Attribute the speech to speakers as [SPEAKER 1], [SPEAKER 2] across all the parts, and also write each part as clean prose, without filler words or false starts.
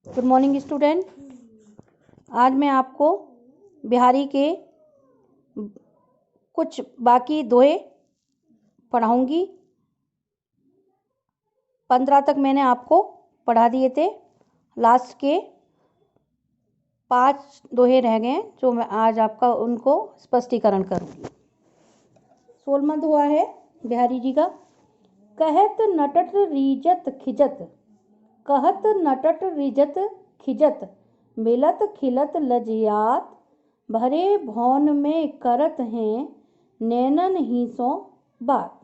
[SPEAKER 1] Good morning student. आज मैं आपको बिहारी के कुछ बाकी दोहे पढ़ाऊंगी। 15 तक मैंने आपको पढ़ा दिए थे। लास्ट के 5 दोहे रह गए जो मैं आज आपका उनको स्पष्टीकरण करूंगी। 16वां दोहा है बिहारी जी का। कहत नटट रीजत खिजत, कहत नटट रिजत खिजत, मिलत खिलत लजियात, भरे भौन में करत हैं नैनन हीसों बात।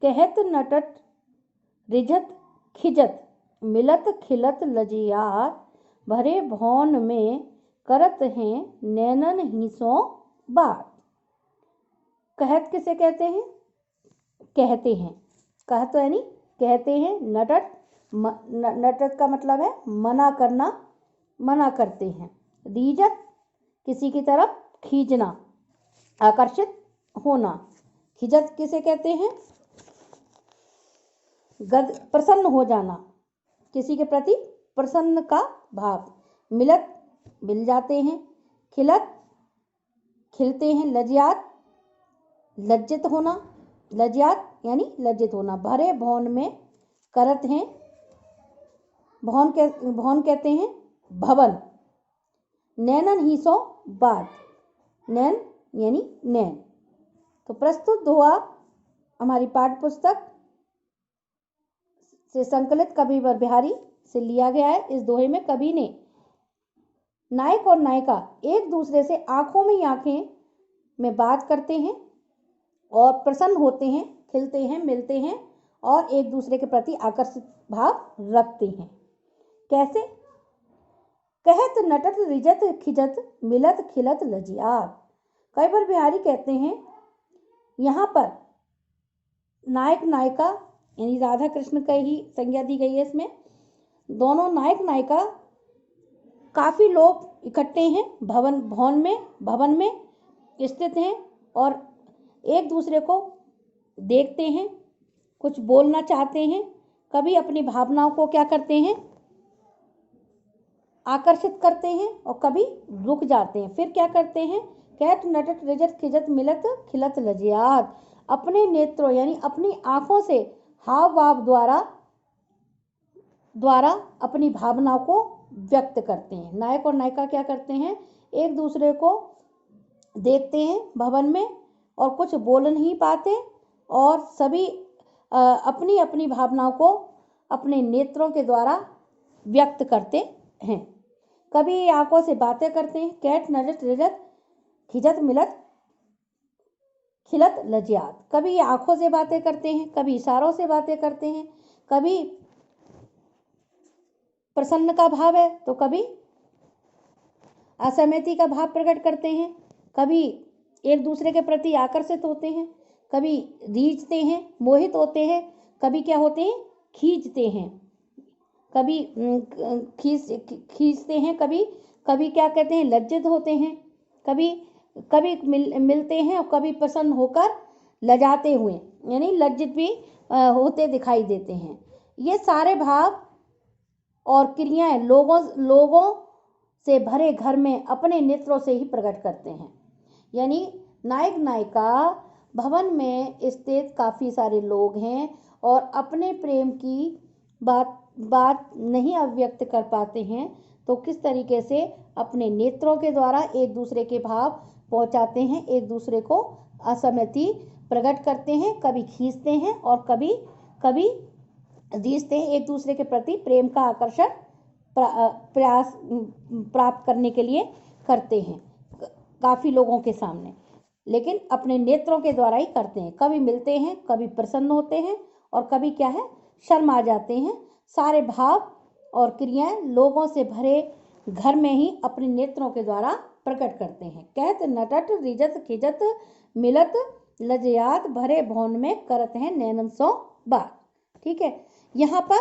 [SPEAKER 1] कहत नटट रिजत खिजत, मिलत खिलत लजियात, भरे भौन में करत हैं नैनन हीसों बात। कहत किसे कहते हैं? कहते हैं। कहत यानी कहते हैं। नटट, नटट का मतलब है मना करना, मना करते हैं। रीजत किसी की तरफ खींचना, आकर्षित होना। खिजत किसे कहते हैं? प्रसन्न हो जाना, किसी के प्रति प्रसन्न का भाव। मिलत मिल जाते हैं, खिलत खिलते हैं, लज्जात लज्जित होना, लज्जात यानी लज्जित होना। भरे भौन में करत हैं, भौन कहते हैं भवन। नैनन हीसों बात, नैन यानी नैन। तो प्रस्तुत दोहा हमारी पाठ्य पुस्तक से संकलित कविवर बिहारी से लिया गया है। इस दोहे में कवि ने नायक और नायिका एक दूसरे से आंखों में आंखें में बात करते हैं और प्रसन्न होते हैं, खिलते हैं, मिलते हैं और एक दूसरे के प्रति आकर्षित भाव रखते हैं। कैसे? कहत नटत रिजत खिजत, मिलत खिलत लजियात। कविवर बिहारी कहते हैं यहाँ पर नायक नायिका यानी राधा कृष्ण का ही संज्ञा दी गई है। इसमें दोनों नायक नायिका काफी लोग इकट्ठे हैं, भवन में स्थित हैं और एक दूसरे को देखते हैं, कुछ बोलना चाहते हैं। कभी अपनी भावनाओं को क्या करते हैं? आकर्षित करते हैं और कभी रुक जाते हैं। फिर क्या करते हैं? कहत नटट रिजत खिजत, मिलत खिलत लजियात। अपने नेत्रों यानी अपनी आंखों से हाव भाव द्वारा अपनी भावनाओं को व्यक्त करते हैं। नायक और नायिका क्या करते हैं? एक दूसरे को देखते हैं भवन में और कुछ बोल नहीं पाते और सभी अपनी अपनी भावनाओं को अपने नेत्रों के द्वारा व्यक्त करते हैं। कभी आंखों से बातें करते हैं। कहत नटट रिजत खिजत, मिलत खिलत लजियात। कभी आंखों से बातें करते हैं, कभी इशारों से बातें करते हैं, कभी प्रसन्न का भाव है तो कभी असहमति का भाव प्रकट करते हैं, कभी एक दूसरे के प्रति आकर्षित होते हैं, कभी रीझते हैं, मोहित होते हैं, कभी क्या होते हैं? खींचते हैं, कभी खींचते हैं, कभी क्या कहते हैं? लज्जित होते हैं, कभी मिलते हैं और कभी प्रसन्न होकर लजाते हुए यानी लज्जित भी होते दिखाई देते हैं। ये सारे भाव और क्रियाएं लोगों से भरे घर में अपने नेत्रों से ही प्रकट करते हैं। यानी नायक नायिका भवन में स्थित काफ़ी सारे लोग हैं और अपने प्रेम की बात नहीं अभिव्यक्त कर पाते हैं तो किस तरीके से अपने नेत्रों के द्वारा एक दूसरे के भाव पहुंचाते हैं, एक दूसरे को असहमति प्रकट करते हैं, कभी खींचते हैं और कभी रीझते हैं, एक दूसरे के प्रति प्रेम का आकर्षण प्रयास प्राप्त करने के लिए करते हैं काफ़ी लोगों के सामने, लेकिन अपने नेत्रों के द्वारा ही करते हैं। कभी मिलते हैं, कभी प्रसन्न होते हैं और कभी क्या है? शर्मा जाते हैं। सारे भाव और क्रियाएं लोगों से भरे घर में ही अपने नेत्रों के द्वारा प्रकट करते हैं। कहत नटट रिजत खिजत, मिलत लजियात, भरे भौन में करत हैं नैनन सो बात। ठीक है, यहाँ पर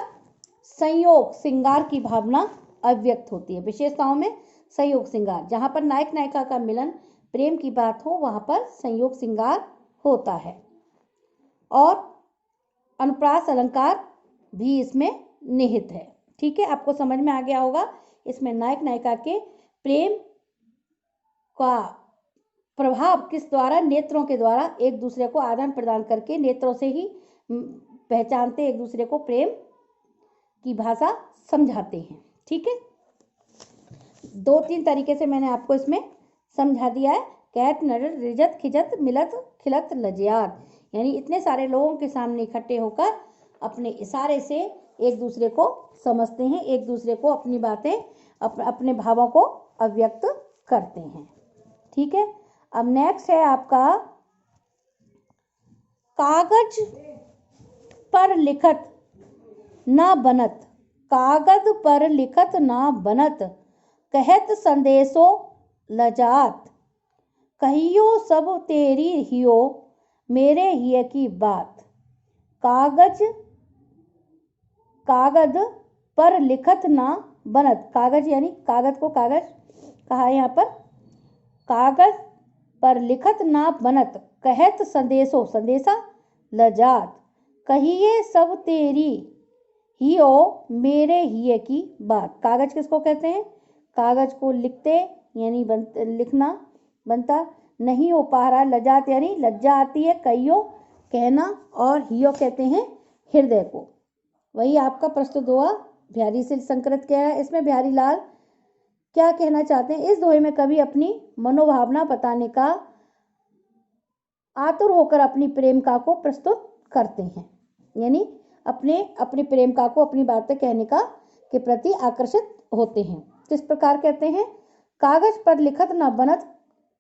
[SPEAKER 1] संयोग श्रृंगार की भावना अभिव्यक्त होती है। विशेषताओं में संयोग श्रृंगार, जहाँ पर नायक नायिका का मिलन प्रेम की बात हो वहाँ पर संयोग श्रृंगार होता है और अनुप्रास अलंकार भी इसमें निहित है। ठीक है, आपको समझ में आ गया होगा। इसमें नायक नायिका के प्रेम का प्रभाव किस द्वारा, नेत्रों के द्वारा एक दूसरे को आदान प्रदान करके नेत्रों से ही पहचानते, एक दूसरे को प्रेम की भाषा समझाते हैं। ठीक है, 2-3 तरीके से मैंने आपको इसमें समझा दिया है। कैट नर रिजत खिजत मिलत खिलत लजियात, यानी इतने सारे लोगों के सामने इकट्ठे होकर अपने इशारे से एक दूसरे को समझते हैं, एक दूसरे को अपनी बातें अपने भावों को अभिव्यक्त करते हैं। ठीक है, अब नेक्स्ट है आपका कागज पर लिखत ना बनत, कागज पर लिखत ना बनत, कहत संदेशो लजात, कहियो सब तेरी हियो मेरे हिय की बात। कागज पर लिखत ना बनत, कागज यानी कागज को कागज कहा है यहाँ पर। कागज पर लिखत ना बनत, कहत संदेशो संदेशा लजात, कहिए सब तेरी हियो मेरे हिय की बात। कागज किसको कहते हैं? कागज को लिखते यानी लिखना बनता नहीं हो पा रहा, लजात यानी लज्जा आती है, कहियो कहना, और हियो कहते हैं हृदय को। वही आपका प्रस्तुत हुआ बिहारी से संस्कृत कह रहा है। इसमें बिहारी लाल क्या कहना चाहते हैं? इस दोहे में कवि अपनी मनोभावना बताने का आतुर होकर अपनी प्रेमिका को प्रस्तुत करते हैं, यानी अपने प्रेमिका को अपनी बातें कहने का के प्रति आकर्षित होते हैं। किस प्रकार कहते हैं? कागज पर लिखत न बनत,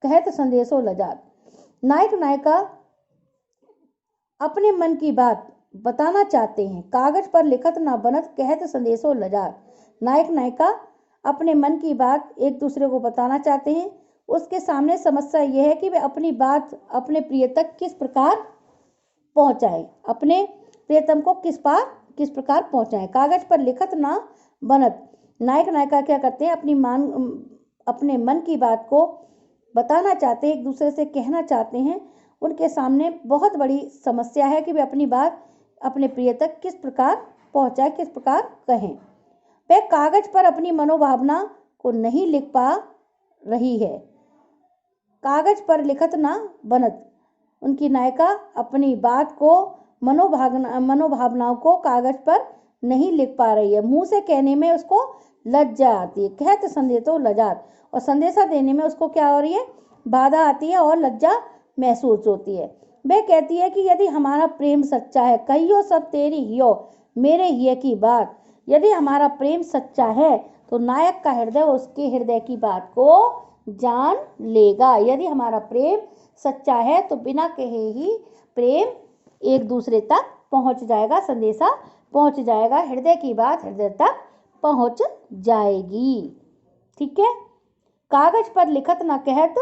[SPEAKER 1] कहत संदेशो लजात। नायक नायिका अपने मन की बात बताना चाहते हैं। कागज पर लिखत न बनत, कहत संदेशो लजात। नायक नायिका अपने मन की बात एक दूसरे को बताना चाहते हैं। उसके सामने समस्या यह है कि वे अपनी बात अपने प्रिय तक किस प्रकार पहुंचाए, अपने प्रियतम को किस प्रकार पहुंचाए। कागज पर लिखत ना बनत, नायक नायिका क्या करते हैं? अपने मन की बात को बताना चाहते हैं, एक दूसरे से कहना चाहते हैं। उनके सामने बहुत बड़ी समस्या है कि वे अपनी बात अपने प्रिय तक किस प्रकार पहुंचाए, किस प्रकार कहें। वे कागज पर अपनी मनोभावना को नहीं लिख पा रही है। कागज पर लिखत ना बनत, उनकी नायिका अपनी बात को मनोभावनाओं को कागज पर नहीं लिख पा रही है। मुंह से कहने में उसको लज्जा आती है, कहत संदेशो लजात, और संदेशा देने में उसको क्या हो रही है? बाधा आती है और लज्जा महसूस होती है। वह कहती है कि यदि हमारा प्रेम सच्चा है, कहियो सब तेरी हियो मेरे हिय की बात। यदि हमारा प्रेम सच्चा है तो नायक का हृदय उसके हृदय की बात को जान लेगा। यदि हमारा प्रेम सच्चा है तो बिना कहे ही प्रेम एक दूसरे तक पहुंच जाएगा, संदेशा पहुंच जाएगा, हृदय की बात हृदय तक पहुंच जाएगी। ठीक है, कागज पर लिखत न कहत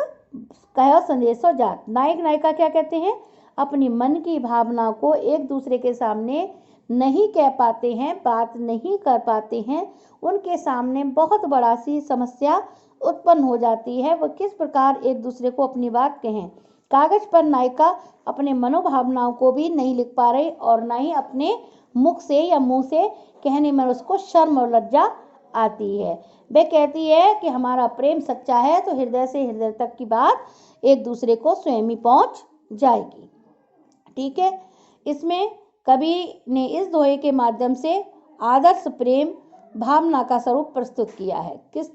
[SPEAKER 1] कहो संदेशो जात। नायक नायिका क्या कहते हैं? अपनी मन की भावना को एक दूसरे के सामने नहीं कह पाते हैं, बात नहीं कर पाते हैं। उनके सामने बहुत बड़ा सी समस्या उत्पन्न हो जाती है। वो किस प्रकार एक दूसरे को अपनी बात कहें। कागज पर नायिका अपने मनोभावनाओं को भी नहीं लिख पा रही और ना ही अपने मुख से या मुंह से कहने में उसको शर्म और लज्जा आती है। वे कहती है कि हमारा प्रेम सच्चा है तो हृदय से हृदय तक की बात एक दूसरे को स्वयं ही पहुंच जाएगी। ठीक है, इसमें कवि ने इस दोहे के माध्यम से आदर्श प्रेम भावना का स्वरूप प्रस्तुत किया है। किस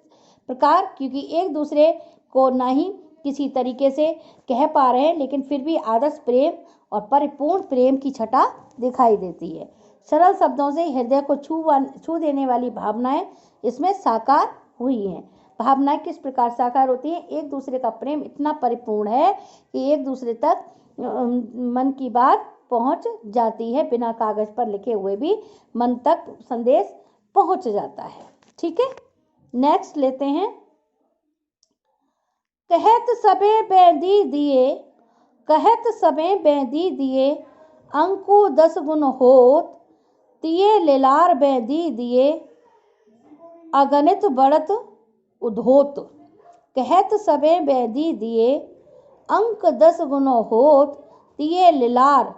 [SPEAKER 1] प्रकार? क्योंकि एक दूसरे को ना ही किसी तरीके से कह पा रहे हैं, लेकिन फिर भी आदर्श प्रेम और परिपूर्ण प्रेम की छटा दिखाई देती है। सरल शब्दों से हृदय को छू देने वाली भावनाएं इसमें साकार हुई हैं। भावनाएं किस प्रकार साकार होती हैं? एक दूसरे का प्रेम इतना परिपूर्ण है कि एक दूसरे तक मन की बात पहुंच जाती है, बिना कागज पर लिखे हुए भी मन तक संदेश पहुंच जाता है। ठीक है, नेक्स्ट लेते हैं। कहत सबे बेदी दिए, कहत सबे बेदी दिए, अंकु 10 गुण होत, तिये लेलार बेदी दिए, अगणित बढ़त उधोत। कहत सबे बेदी दिए, अंक 10 गुण होत, तिये लेलार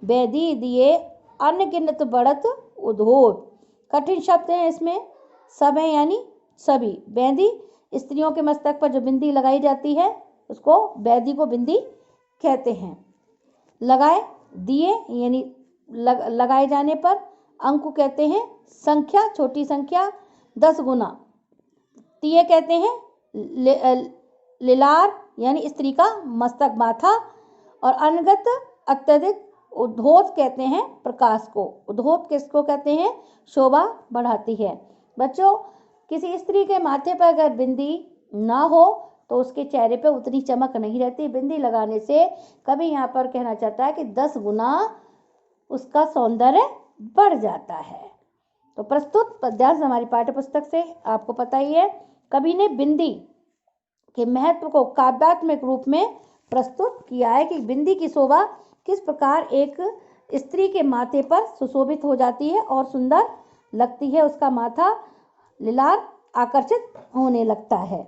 [SPEAKER 1] बेदी दिए, अनगिनत बढ़त उधोत। कठिन शब्द हैं इसमें। सब है यानी सभी। बेंदी, स्त्रियों के मस्तक पर जो बिंदी लगाई जाती है उसको बेंदी को बिंदी कहते हैं। लगाए दिए यानी लगाए जाने पर। अंक कहते हैं संख्या, छोटी संख्या, 10 गुना। तिये कहते हैं लिलार यानी स्त्री का मस्तक, माथा। और अनगत, अत्यधिक। उद्धोत कहते हैं प्रकाश को। उद्धोत किसको कहते हैं? शोभा बढ़ाती है। बच्चों, किसी स्त्री के माथे पर अगर बिंदी ना हो तो उसके चेहरे पे उतनी चमक नहीं रहती। बिंदी लगाने से कभी यहाँ पर कहना चाहता है कि 10 गुना उसका सौंदर्य बढ़ जाता है। तो प्रस्तुत पद्यांश हमारी पाठ्य पुस्तक से आपको पता ही है। कवि ने बिंदी के महत्व को काव्यात्मक रूप में प्रस्तुत किया है कि बिंदी की शोभा किस प्रकार एक स्त्री के माथे पर सुशोभित हो जाती है और सुंदर लगती है। उसका माथा, लिलार आकर्षित होने लगता है।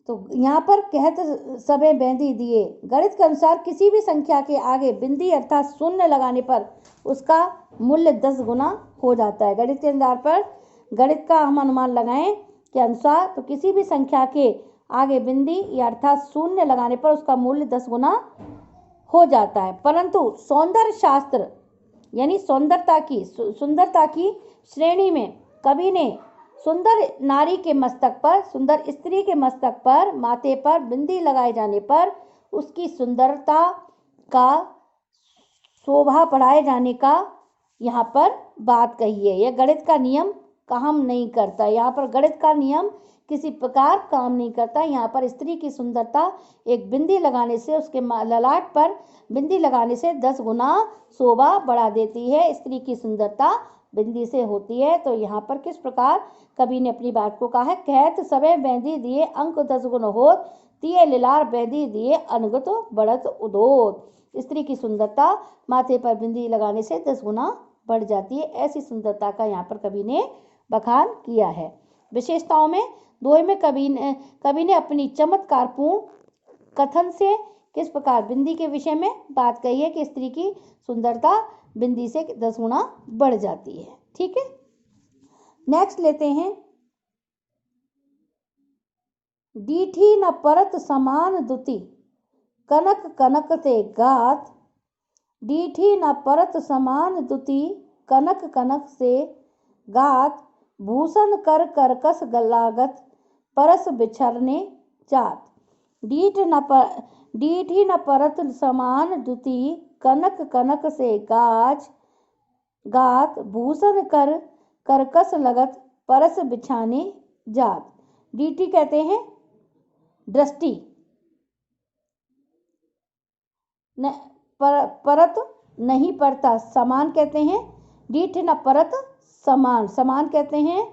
[SPEAKER 1] तो यहाँ पर कहत सबे बेंदी दिए। गणित के अनुसार किसी भी संख्या के आगे बिंदी अर्थात शून्य लगाने पर उसका मूल्य 10 गुना हो जाता है। गणित के आधार पर गणित का हम अनुमान लगाएं के अनुसार तो किसी भी संख्या के आगे बिंदी या अर्थात शून्य लगाने पर उसका मूल्य 10 गुना हो जाता है। परंतु सौंदर्य शास्त्र यानी सुंदरता की श्रेणी में कवि ने सुंदर नारी के मस्तक पर, सुंदर स्त्री के मस्तक पर, माथे पर बिंदी लगाए जाने पर उसकी सुंदरता का, शोभा बढ़ाए जाने का यहाँ पर बात कही है। यह गणित का नियम काम नहीं करता। यहाँ पर गणित का नियम किसी प्रकार काम नहीं करता। यहाँ पर स्त्री की सुंदरता एक बिंदी लगाने से, उसके ललाट पर बिंदी लगाने से 10 गुना शोभा बढ़ा देती है। स्त्री की सुंदरता बिंदी से होती है। तो यहाँ पर किस प्रकार कवि ने अपनी बात को कहा है? कहत सबे बेंदी दिए अंक 10 गुण होत, तिये लिलार बेंदी दिए अनगत बढ़त उदोत। स्त्री की सुंदरता माथे पर बिंदी लगाने से 10 गुना बढ़ जाती है। ऐसी सुंदरता का यहाँ पर कवि ने बखान किया है। विशेषताओं में दोहे में कवि ने अपनी चमत्कारपूर्ण कथन से किस प्रकार बिंदी के विषय में बात कही है कि स्त्री की सुंदरता बिंदी से 10 गुना बढ़ जाती है। ठीक है, नेक्स्ट लेते हैं। डीठी न परत समान दुति कनक कनक ते गात। डीठी न परत समान दुति कनक कनक से गात। भूषण कर करकस लागत परस बिछरने जात। डीठी न परत समान दुति कनक कनक से गात। भूषण कर करकस लगत परस बिछाने जात। डीठी कहते हैं दृष्टि, परत नहीं पड़ता, समान कहते हैं। डीठ न परत समान, समान कहते हैं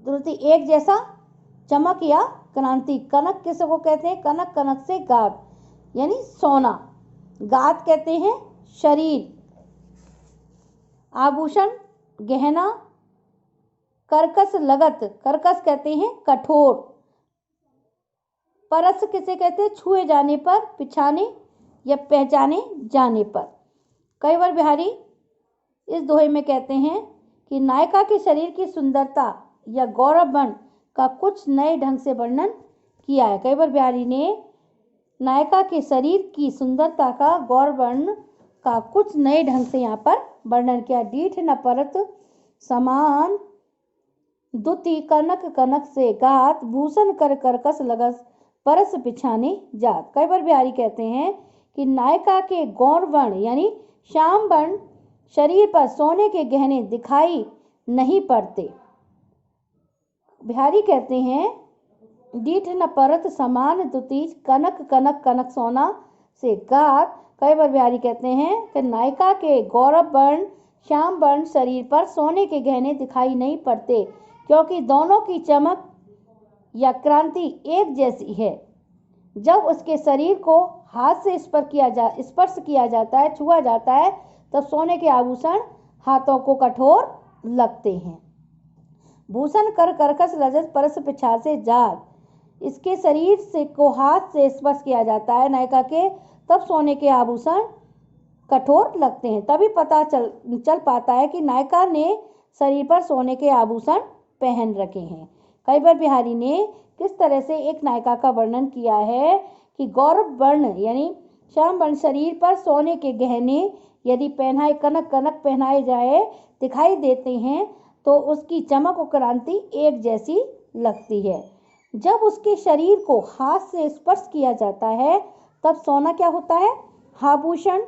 [SPEAKER 1] द्रुति, एक जैसा, चमक या क्रांति। कनक किसको कहते हैं? कनक कनक से गात यानी सोना। गात कहते हैं शरीर, आभूषण, गहना। करकस लगत, करकस कहते हैं कठोर। परस किसे कहते हैं? छुए जाने पर, पिछाने या पहचाने जाने पर। कई बार बिहारी इस दोहे में कहते हैं कि नायिका के शरीर की सुंदरता या गौरवर्ण का कुछ नए ढंग से वर्णन किया है। कई बार बिहारी ने नायिका के शरीर की सुंदरता का, गौरवर्ण का कुछ नए ढंग से यहाँ पर वर्णन किया। डीठ न परत समान दुति कनक कनक से गात। भूषण कर करकस लगस परस पिछाने जात। कई बार बिहारी कहते हैं कि नायिका के गौरवर्ण यानी श्याम वर्ण शरीर पर सोने के गहने दिखाई नहीं पड़ते। बिहारी कहते हैं डीठ न परत समान दुति कनक कनक कनक सोना से गात। कई बार बिहारी कहते हैं कि नायिका के गौरव वर्ण श्याम वर्ण शरीर पर सोने के गहने दिखाई नहीं पड़ते क्योंकि दोनों की चमक या क्रांति एक जैसी है। जब उसके शरीर को हाथ से स्पर्श किया जाता है, छुआ जाता है, तब सोने के आभूषण हाथों को कठोर लगते हैं। भूषण कर करकस लगत परस पिछा से जात। इसके शरीर से को हाथ से स्पर्श किया जाता है नायिका के, तब सोने के आभूषण कठोर लगते हैं। तभी पता चल पाता है कि नायिका ने शरीर पर सोने के आभूषण पहन रखे हैं। कविवर बिहारी ने किस तरह से एक नायिका का वर्णन किया है कि गौरव वर्ण यानी श्याम वर्ण शरीर पर सोने के गहने यदि पहनाए कनक पहनाए जाए दिखाई देते हैं तो उसकी चमक और क्रांति एक जैसी लगती है। जब उसके शरीर को हाथ से स्पर्श किया जाता है तब सोना क्या होता है, आभूषण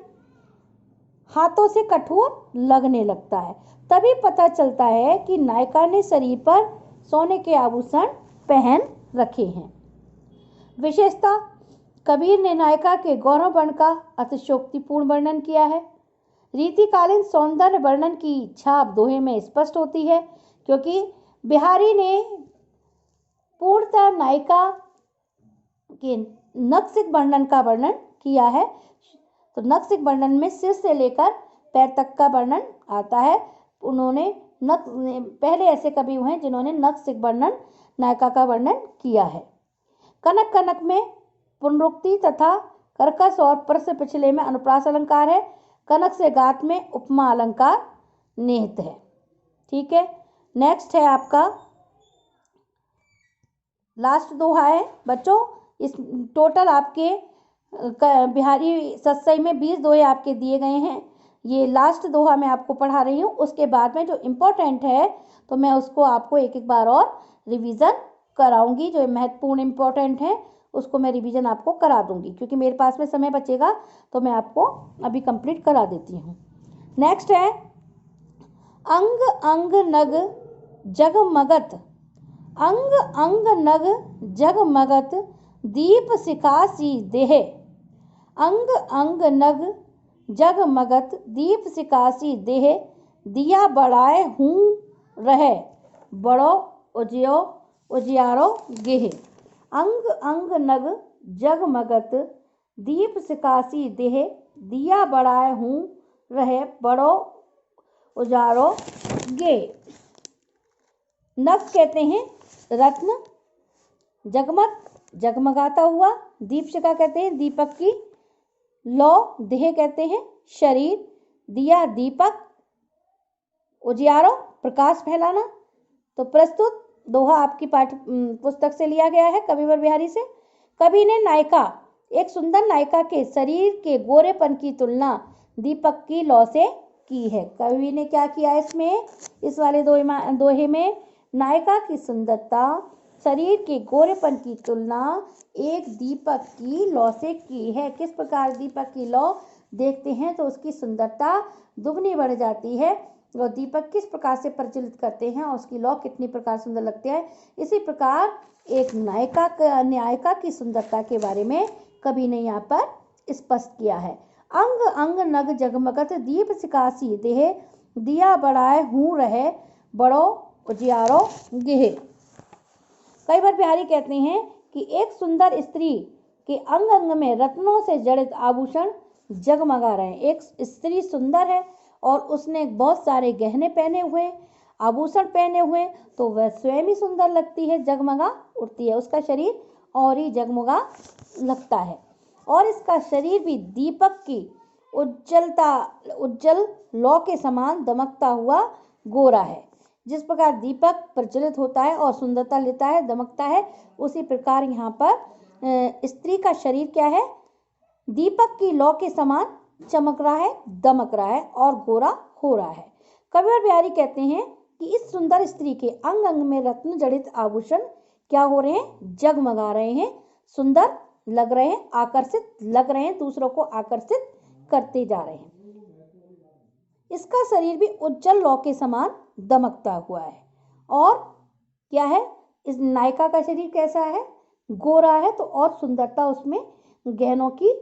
[SPEAKER 1] हाथों से कठोर लगने लगता है। तभी पता चलता है कि नायिका ने शरीर पर सोने के आभूषण पहन रखे हैं। विशेषता, कबीर ने नायिका के गौरव वर्ण का अतिशयोक्तिपूर्ण वर्णन किया है। रीतिकालीन सौंदर्य वर्णन की छाप दोहे में स्पष्ट होती है, क्योंकि बिहारी ने पूर्णतः नायिका के नक्सिक वर्णन का वर्णन किया है। तो नक्सिक वर्णन में सिर से लेकर पैर तक का वर्णन आता है। उन्होंने पहले ऐसे कवि हुए हैं जिन्होंने नक्सिक वर्णन नायिका का वर्णन किया है। कनक में पुनरुक्ति तथा कर्कश और प्रश्न पिछले में अनुप्रास अलंकार है। कनक से गात में उपमा अलंकार निहित है। ठीक है, नेक्स्ट है आपका लास्ट दोहा है बच्चों। इस टोटल आपके बिहारी सत्सई में 20 दोहे आपके दिए गए हैं। ये लास्ट दोहा मैं आपको पढ़ा रही हूँ। उसके बाद में जो इम्पोर्टेंट है तो मैं उसको आपको एक एक बार और रिवीजन कराऊंगी। जो महत्वपूर्ण इम्पोर्टेंट है उसको मैं रिवीजन आपको करा दूंगी, क्योंकि मेरे पास में समय बचेगा तो मैं आपको अभी कंप्लीट करा देती हूँ। नेक्स्ट है अंग अंग नग जगमगत, अंग अंग नग जगमगत दीप सिखासी देह, अंग अंग नग जगमगत दीप सिखासी देह, दिया बढ़ाए हूँ रहे बड़ो उजियारो गेह। अंग अंग नग जगमगत दीप सिखासी देह, दिया बढ़ाए हूँ रहे बड़ो उजारो गे। नग कहते हैं रत्न, जगमग जगमगाता हुआ, दीपशिखा कहते हैं दीपक की लौ, देह कहते हैं शरीर, दिया दीपक, उजियारो प्रकाश फैलाना। तो प्रस्तुत दोहा आपकी पाठ्य पुस्तक से लिया गया है कविवर बिहारी से। कवि ने नायिका एक सुंदर नायिका के शरीर के गोरेपन की तुलना दीपक की लौ से की है। कवि ने क्या किया इसमें, इस वाले दोहे में नायिका की सुंदरता शरीर के गोरेपन की तुलना एक दीपक की लौ से की है। किस प्रकार दीपक की लौ देखते हैं तो उसकी सुंदरता दुगनी बढ़ जाती है, और दीपक किस प्रकार से प्रज्वलित करते हैं और उसकी लौ कितनी प्रकार सुंदर लगती है। इसी प्रकार एक नायिका की सुंदरता के बारे में कवि ने यहाँ पर स्पष्ट किया है। अंग अंग नग जगमगत दीप सिखासी देह, दिया बढ़ाए हूँ रहे बड़ो उजियारो गेह। कविवर बिहारी कहते हैं कि एक सुंदर स्त्री के अंग अंग में रत्नों से जड़ित आभूषण जगमगा रहे हैं। एक स्त्री सुंदर है और उसने बहुत सारे गहने पहने हुए, आभूषण पहने हुए, तो वह स्वयं ही सुंदर लगती है, जगमगा उठती है, उसका शरीर और ही जगमगा लगता है। और इसका शरीर भी दीपक की उज्जल लौ के समान दमकता हुआ गोरा है। जिस प्रकार दीपक प्रज्वलित होता है और सुंदरता लेता है, दमकता है, उसी प्रकार यहाँ पर स्त्री का शरीर क्या है, दीपक की लौ के समान चमक रहा है, दमक रहा है और गोरा हो रहा है। कविवर बिहारी कहते हैं कि इस सुंदर स्त्री के अंग अंग में रत्न जड़ित आभूषण क्या हो रहे हैं, जगमगा रहे हैं, सुंदर लग रहे हैं, आकर्षित लग रहे हैं, दूसरों को आकर्षित करते जा रहे हैं। इसका शरीर भी उज्जवल लौ के समान दमकता हुआ है। और क्या है, इस नायिका का शरीर कैसा है, गोरा है, तो और सुंदरता उसमें गहनों की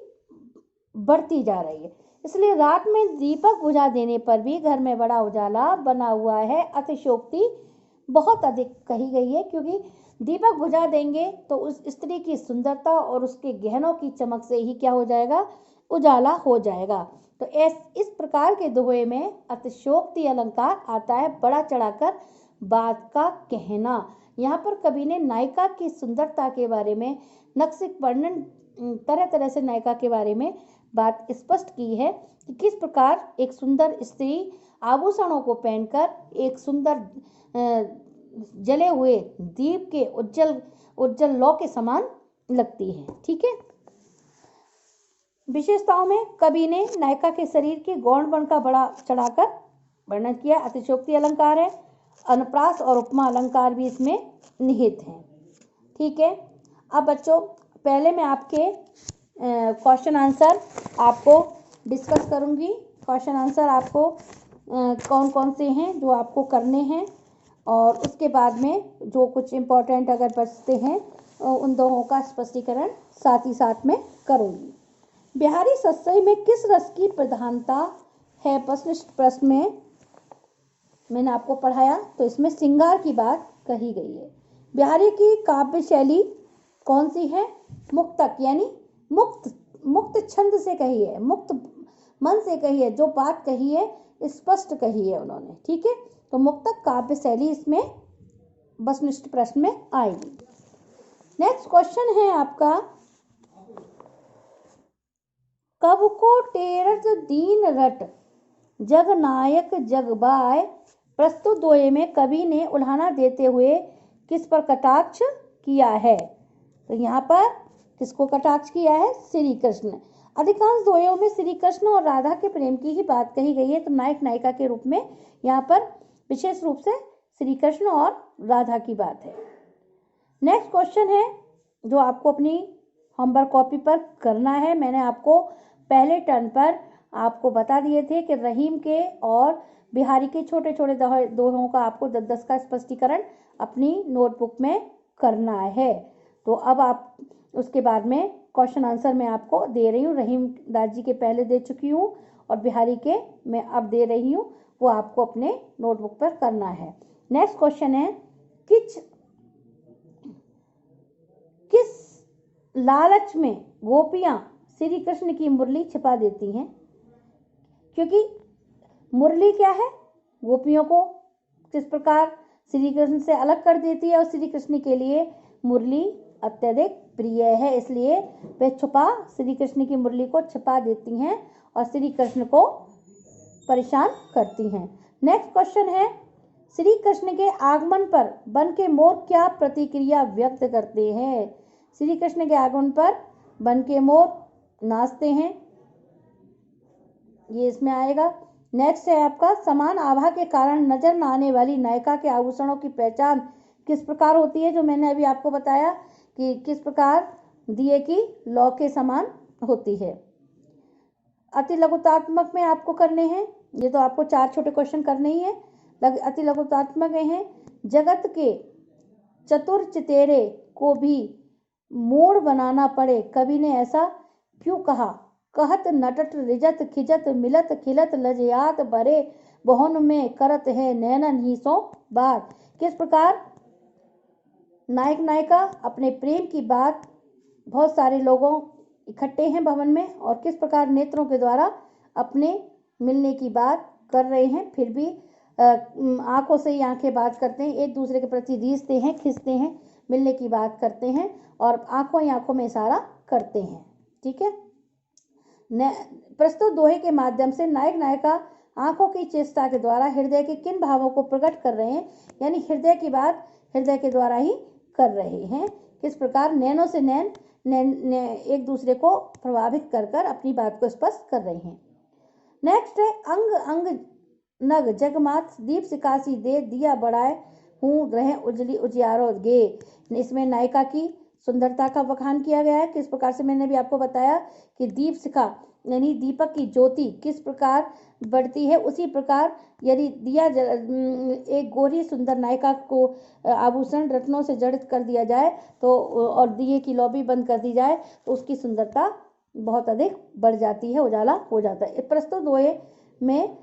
[SPEAKER 1] बढ़ती जा रही है। इसलिए रात में दीपक बुझा देने पर भी घर में बड़ा उजाला बना हुआ है। अतिशयोक्ति बहुत अधिक कही गई है, क्योंकि दीपक बुझा देंगे तो उस स्त्री की सुंदरता और उसके गहनों की चमक से ही क्या हो जाएगा, उजाला हो जाएगा। तो इस प्रकार के दोहे में अतिशयोक्ति अलंकार आता है, बड़ा चढ़ाकर बात का कहना। यहाँ पर कवि ने नायिका की सुंदरता के बारे में नक्सिक वर्णन तरह तरह से नायिका के बारे में बात स्पष्ट की है कि किस प्रकार एक सुंदर स्त्री आभूषणों को पहनकर एक सुंदर जले हुए दीप के उज्जवल लौ के समान लगती है। ठीक है। विशेषताओं में कवि ने नायिका के शरीर के गौण बन का बड़ा चढ़ाकर वर्णन किया। अतिशयोक्ति अलंकार है, अनुप्रास और उपमा अलंकार भी इसमें निहित हैं। ठीक है। अब बच्चों पहले मैं आपके क्वेश्चन आंसर आपको डिस्कस करूंगी। क्वेश्चन आंसर आपको कौन कौन से हैं जो आपको करने हैं, और उसके बाद में जो कुछ इम्पोर्टेंट अगर बचते हैं उन दोनों का स्पष्टीकरण साथ ही साथ में करूंगी। बिहारी सत्सई में किस रस की प्रधानता है? प्रश्न में मैंने आपको पढ़ाया तो इसमें श्रृंगार की बात कही गई है। बिहारी की काव्य शैली कौन सी है? मुक्तक, यानी मुक्त छंद से कही है, मुक्त मन से कही है, जो बात कही है स्पष्ट कही है उन्होंने। ठीक है। तो मुक्तक काव्य शैली इसमें वस्तुनिष्ठ प्रश्न में आएगी। नेक्स्ट क्वेश्चन है आपका, कब को टेरत दीन रट जग नायक जग बाय, प्रस्तुत दोहे में कवि ने उल्हाना देते हुए किस पर कटाक्ष किया है? तो यहाँ पर किसको कटाक्ष किया है? श्री कृष्ण। अधिकांश दोहों में श्री कृष्ण और राधा के प्रेम की ही बात कही गई है, तो नायक नायिका के रूप में यहाँ पर विशेष रूप से श्री कृष्ण और राधा की बात है। नेक्स्ट क्वेश्चन है जो आपको अपनी होमवर्क कॉपी पर करना है। मैंने आपको पहले टर्न पर आपको बता दिए थे कि रहीम के और बिहारी के छोटे छोटे दोहों का आपको 10-10 का स्पष्टीकरण अपनी नोटबुक में करना है। तो अब आप उसके बाद में क्वेश्चन आंसर मैं आपको दे रही हूँ। रहीम दास जी के पहले दे चुकी हूँ और बिहारी के मैं अब दे रही हूँ, वो आपको अपने नोटबुक पर करना है। नेक्स्ट क्वेश्चन है, किस लालच में गोपियां श्री कृष्ण की मुरली छिपा देती हैं? क्योंकि मुरली क्या है? गोपियों को किस प्रकार श्री कृष्ण से अलग कर देती है, और श्री कृष्ण के लिए मुरली अत्यधिक प्रिय है, इसलिए वे श्री कृष्ण की मुरली को छिपा देती हैं और श्री कृष्ण को परेशान करती हैं। नेक्स्ट क्वेश्चन है, श्री कृष्ण के आगमन पर वन के मोर क्या प्रतिक्रिया व्यक्त करते हैं? श्री कृष्ण के आगमन पर वन के मोर नाचते हैं, ये इसमें आएगा। नेक्स्ट है आपका, समान आभा के कारण नजर न आने वाली नायिका के आभूषणों की पहचान किस प्रकार होती है? जो मैंने अभी आपको बताया कि किस प्रकार दिए की लौ के समान होती है। अति लघुतात्मक में आपको करने हैं, ये तो आपको 4 छोटे क्वेश्चन करने ही है। अति लघुतात्मक हैं, जगत के चतुर चितेरे को भी मूढ़ बनाना पड़े, कवि ने ऐसा क्यों कहा? कहत नटट रिजत खिजत मिलत खिलत लजयात भरे बहुन में करत है नैनन ही सो बात। किस प्रकार नायक नायिका अपने प्रेम की बात, बहुत सारे लोगों इकट्ठे हैं भवन में, और किस प्रकार नेत्रों के द्वारा अपने मिलने की बात कर रहे हैं, फिर भी आंखों से ही आंखें बात करते हैं, एक दूसरे के प्रति रीझते हैं, खिंचते हैं, मिलने की बात करते हैं और आंखों ही आंखों में इशारा करते हैं। ठीक है। प्रस्तुत दोहे के माध्यम से नायक नायिका आंखों की चेष्टा के द्वारा हृदय के किन भावों को प्रकट कर रहे हैं, यानी हृदय की बात हृदय के द्वारा ही कर रहे हैं। किस प्रकार नैनों से नैन एक दूसरे को प्रभावित कर कर अपनी बात को स्पष्ट कर रहे हैं। नेक्स्ट है, अंग अंग नग जगमात दीप सिकासी दे दिया बढ़ाए हूँ रहे उजली उजियारो गे। इसमें नायिका की सुंदरता का बखान किया गया है। किस प्रकार से मैंने भी आपको बताया कि दीप शिखा यानी दीपक की ज्योति किस प्रकार बढ़ती है, उसी प्रकार यदि दिया एक गोरी सुंदर नायिका को आभूषण रत्नों से जड़ित कर दिया जाए तो और दिए की लौ भी बंद कर दी जाए तो उसकी सुंदरता बहुत अधिक बढ़ जाती है, उजाला हो जाता है। प्रस्तुत दोहे में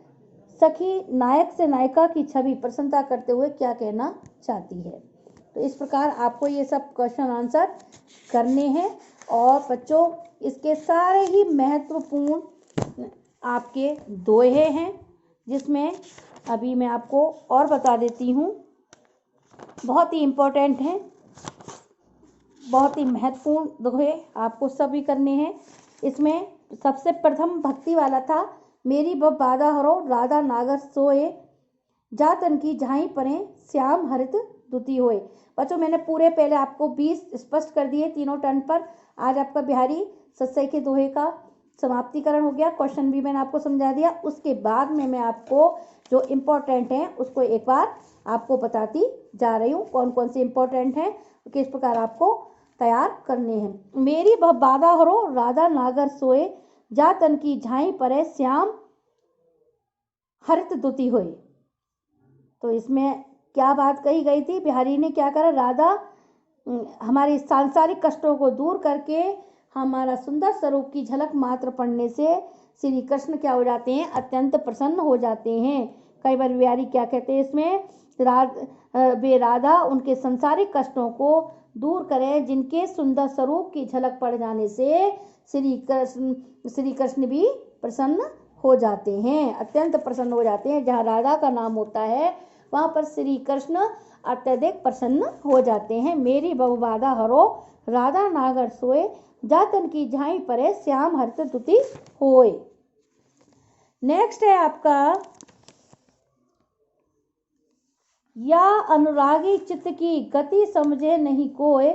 [SPEAKER 1] सखी नायक से नायिका की छवि प्रसन्नता करते हुए क्या कहना चाहती है? तो इस प्रकार आपको ये सब क्वेश्चन आंसर करने हैं, और बच्चों इसके सारे ही महत्वपूर्ण आपके दोहे हैं, जिसमें अभी मैं आपको और बता देती हूँ, बहुत ही इम्पोर्टेंट हैं, बहुत ही महत्वपूर्ण दोहे आपको सभी करने हैं। इसमें सबसे प्रथम भक्ति वाला था, मेरी बाधा हरो राधा नागर सोए, जा तन की झाई परे श्याम हरित दुती होए। बच्चों मैंने पूरे पहले आपको 20 स्पष्ट कर दिए तीनों टर्न पर। आज आपका बिहारी सत्सई के दोहे का समाप्तिकरण हो गया, क्वेश्चन भी मैंने आपको समझा दिया। उसके बाद में मैं आपको जो इम्पोर्टेंट हैं उसको एक बार आपको बताती जा रही हूँ, कौन कौन से इम्पोर्टेंट हैं, किस प्रकार आपको तैयार करने हैं। मेरी बाधा हरो राधा नागर सोए, जा तन की झाई परे श्याम हरित दुती होए। तो इसमें क्या बात कही गई थी, बिहारी ने क्या करा, राधा हमारे सांसारिक कष्टों को दूर करके हमारा सुंदर स्वरूप की झलक मात्र पढ़ने से श्री कृष्ण क्या हो जाते हैं, अत्यंत प्रसन्न हो जाते हैं। कई बार बिहारी क्या कहते हैं इसमें, वे राधा उनके संसारिक कष्टों को दूर करें, जिनके सुंदर स्वरूप की झलक पड़ जाने से श्री कृष्ण भी प्रसन्न हो जाते हैं, अत्यंत प्रसन्न हो जाते हैं। जहाँ राधा का नाम होता है वहाँ पर श्री कृष्ण अत्यधिक प्रसन्न हो जाते हैं। मेरी बहुबाधा हरो राधा नागर सोए, जातन की झाई परे श्याम हरित दुती होए। नेक्स्ट है आपका, या अनुरागी चित्त की गति समझे नहीं कोय।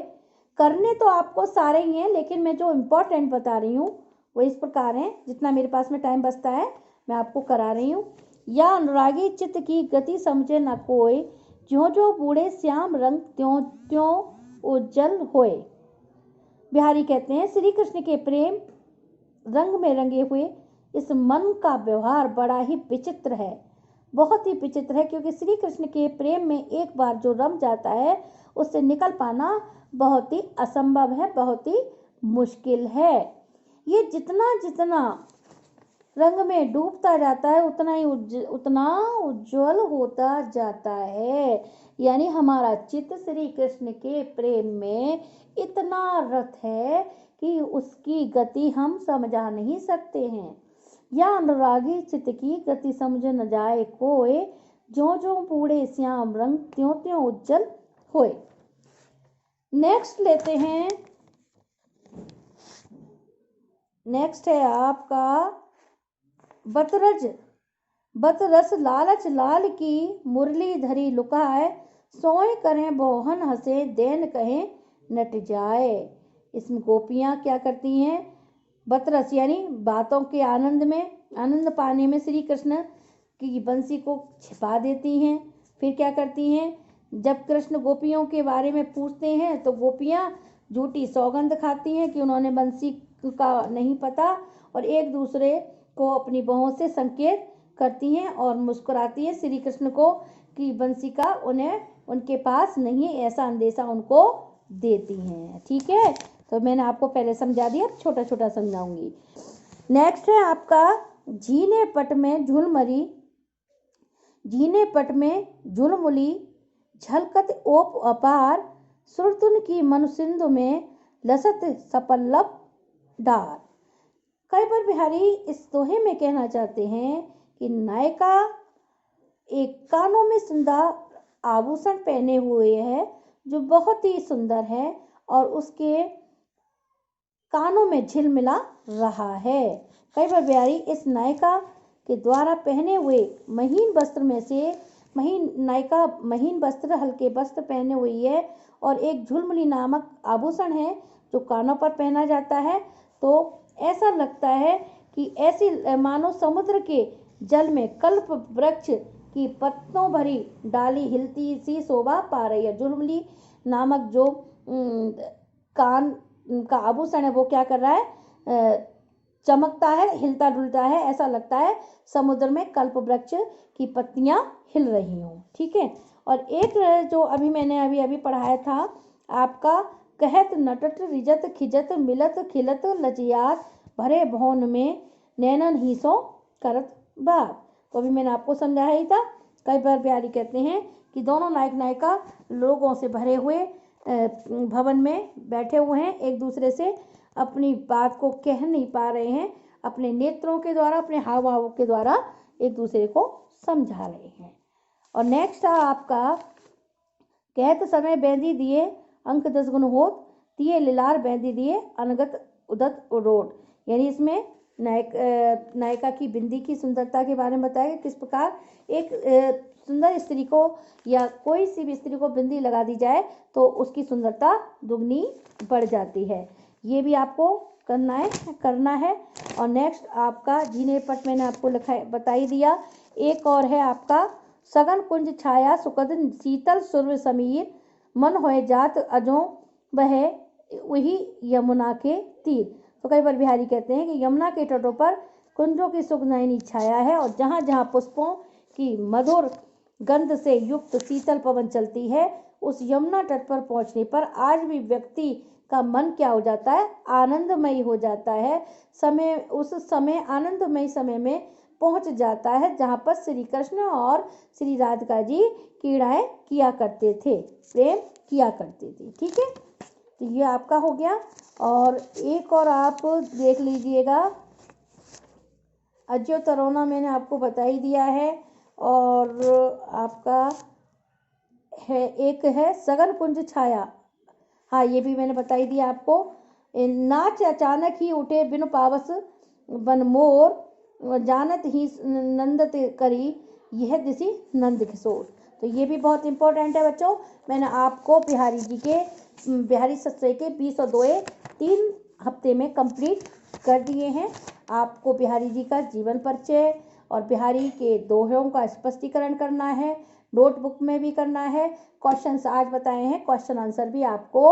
[SPEAKER 1] करने तो आपको सारे ही हैं, लेकिन मैं जो इम्पोर्टेंट बता रही हूँ वो इस प्रकार है, जितना मेरे पास में टाइम बचता है मैं आपको करा रही हूँ। या अनुरागी चित्त की गति समझे न कोय, ज्यों ज्यों बूढ़े श्याम रंग त्यों त्यों उज्जल होए। बिहारी कहते हैं श्री कृष्ण के प्रेम रंग में रंगे हुए इस मन का व्यवहार बड़ा ही विचित्र है, बहुत ही विचित्र है, क्योंकि श्री कृष्ण के प्रेम में एक बार जो रम जाता है उससे निकल पाना बहुत ही असंभव है, बहुत ही मुश्किल है। ये जितना जितना रंग में डूबता जाता है उतना ही उतना उज्जवल होता जाता है। यानी हमारा चित्त श्री कृष्ण के प्रेम में इतना रत है कि उसकी गति हम समझा नहीं सकते हैं। या अनुरागी चित्त की गति समझ न जाए कोय, ज्यों ज्यों बूढ़े श्याम रंग त्यों त्यों उज्जल होए। नेक्स्ट लेते हैं, नेक्स्ट है आपका बतरस लालच लाल की मुरली धरी लुकाए, सोए करें बोहन हंसे देन कहें नट जाए। इसमें गोपियाँ क्या करती हैं, बतरस यानी बातों के आनंद पाने में श्री कृष्ण की बंसी को छिपा देती हैं। फिर क्या करती हैं, जब कृष्ण गोपियों के बारे में पूछते हैं तो गोपियाँ झूठी सौगंध खाती हैं कि उन्होंने बंसी का नहीं पता, और एक दूसरे को अपनी बाहों से संकेत करती हैं और मुस्कुराती हैं श्री कृष्ण को कि बंसी का उन्हें उनके पास नहीं है, ऐसा अंदेशा उनको देती हैं। ठीक है, तो मैंने आपको पहले समझा दिया, छोटा छोटा समझाऊंगी। नेक्स्ट है आपका झीने पट में झुलमुली झलकत ओप अपार, सुरतुन की मनुसिंधु में लसत सपल्लव डार। कई बार बिहारी इस दोहे में कहना चाहते हैं कि नायिका एक कानों में सुंदर आभूषण पहने हुए है जो बहुत ही सुंदर है और उसके कानों में झिलमिला रहा है। कई बार बिहारी इस नायिका के द्वारा पहने हुए महीन वस्त्र में से नायिका महीन वस्त्र हल्के वस्त्र पहने हुई है और एक झुलमुली नामक आभूषण है जो कानों पर पहना जाता है, तो ऐसा लगता है कि ऐसी मानो समुद्र के जल में कल्प वृक्ष की पत्तों भरी डाली हिलती सी शोभा पा रही है। झुलमुली नामक जो कान का आभूषण है वो क्या कर रहा है, चमकता है, हिलता डुलता है, ऐसा लगता है समुद्र में कल्प वृक्ष की पत्तियां हिल रही हों। ठीक है, और एक जो अभी मैंने अभी पढ़ाया था आपका, कहत नटट रिजत खिजत मिलत खिलत लजियात, भरे भौन में नैनन ही सो करत बात। तो अभी मैंने आपको समझाया ही था। कई बार बिहारी कहते हैं कि दोनों नायक नायिका लोगों से भरे हुए भवन में बैठे हुए हैं, एक दूसरे से अपनी बात को कह नहीं पा रहे हैं, अपने नेत्रों के द्वारा अपने हाव भाव के द्वारा एक दूसरे को समझा रहे हैं। और नेक्स्ट है आपका, कहत समय बेंदी दिए अंक 10 गुण होत, तिये लिलार बेंदी दिए अनगत उदत उडोट। यानी इसमें नायिका की बिंदी की सुंदरता के बारे में बताया किस प्रकार एक सुंदर स्त्री को या कोई सी भी स्त्री को बिंदी लगा दी जाए तो उसकी सुंदरता दुगनी बढ़ जाती है। ये भी आपको करना है। और नेक्स्ट आपका जीने पट मैंने आपको बता ही दिया। एक और है आपका सघन कुंज छाया सुखद शीतल सुरभ समीर मन होए जात अजो वह वही यमुना के तीर। तो कई बार बिहारी कहते हैं कि यमुना के तटों पर कुंजों की सुखनयनी छाया है और जहाँ जहाँ पुष्पों की मधुर गंध से युक्त शीतल पवन चलती है उस यमुना तट पर पहुंचने पर आज भी व्यक्ति का मन क्या हो जाता है, आनंदमयी हो जाता है। उस समय आनंदमयी समय में पहुंच जाता है जहाँ पर श्री कृष्ण और श्री राधिका जी क्रीड़ाएं किया करते थे, प्रेम किया करते थे। ठीक है, तो ये आपका हो गया। और एक और आप देख लीजिएगा, अज्यो तरोना मैंने आपको बता ही दिया है। और आपका है एक है सघन कुंज छाया, हाँ ये भी मैंने बता ही दिया आपको। नाच अचानक ही उठे बिनु पावस बन मोर जानत ही नंदत करी यह दिसी नंद किशोर। तो ये भी बहुत इंपॉर्टेंट है बच्चों। मैंने आपको बिहारी सत्सई के 20 और 2 3 हफ्ते में कंप्लीट कर दिए हैं। आपको बिहारी जी का जीवन परिचय और बिहारी के दोहों का स्पष्टीकरण करना है, नोटबुक में भी करना है। क्वेश्चंस आज बताए हैं, क्वेश्चन आंसर भी आपको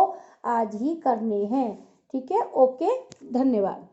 [SPEAKER 1] आज ही करने हैं। ठीक है, ओके, धन्यवाद।